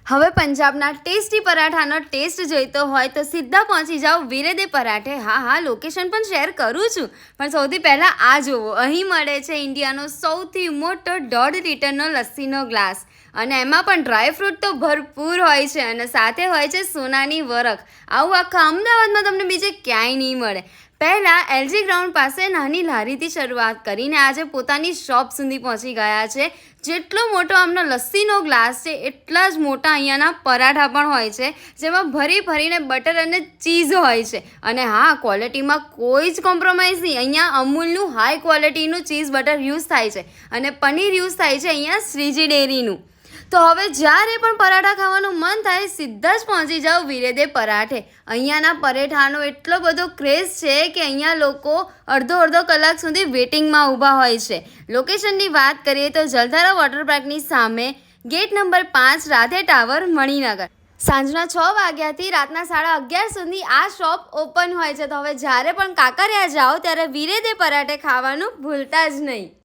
હવે પંજાબના tasty પરાઠાનો test જોઈતો હોય તો સીધા પહોંચી જાઓ વીરેદે પરાઠે. હા, લોકેશન પણ શેર કરું છું, પણ સૌથી પહેલાં આ જુઓ. અહીં મળે છે ઇન્ડિયાનો સૌથી મોટો 1.5 લીટરનો લસ્સીનો ગ્લાસ, અને એમાં પણ ડ્રાયફ્રૂટ તો ભરપૂર હોય છે, અને સાથે હોય છે સોનાની વરખ. આવું આખા અમદાવાદમાં તમને બીજે ક્યાંય નહીં મળે. પહેલાં એલજી ગ્રાઉન્ડ પાસે નાની લારીથી શરૂઆત કરીને આજે પોતાની શોપ સુધી પહોંચી ગયા છે. જેટલો મોટો આમનો લસ્સીનો ગ્લાસ છે એટલા જ મોટા અહીંયાના પરાઠા પણ હોય છે, જેમાં ભરી ભરીને બટર અને ચીઝ હોય છે. અને હા, ક્વોલિટીમાં કોઈ જ કોમ્પ્રોમાઇઝ નહીં. અહીંયા અમૂલનું હાઈ ક્વોલિટીનું ચીઝ બટર યુઝ થાય છે, અને પનીર યુઝ થાય છે અહીંયા શ્રીજી ડેરીનું. તો હવે જ્યારે પણ પરાઠા ખાવાનું મન થાય સીધા જ પહોંચી જાઓ વીરેદે પરાઠે. અહીંયાના પરાઠાનો એટલો બધો ક્રેઝ છે કે અહીંયા લોકો અડધો કલાક સુધી વેટિંગમાં ઊભા હોય છે. લોકેશનની વાત કરીએ તો જલધારા વોટર પાર્કની સામે gate number 5, Radhe tower, Maninagar. સાંજના 6 વાગ્યાથી રાતના 11:30 સુધી આ શોપ ઓપન હોય છે. તો હવે જ્યારે પણ કાંકરિયા જાઓ ત્યારે વીરેદે પરાઠે ખાવાનું ભૂલતા જ નહીં.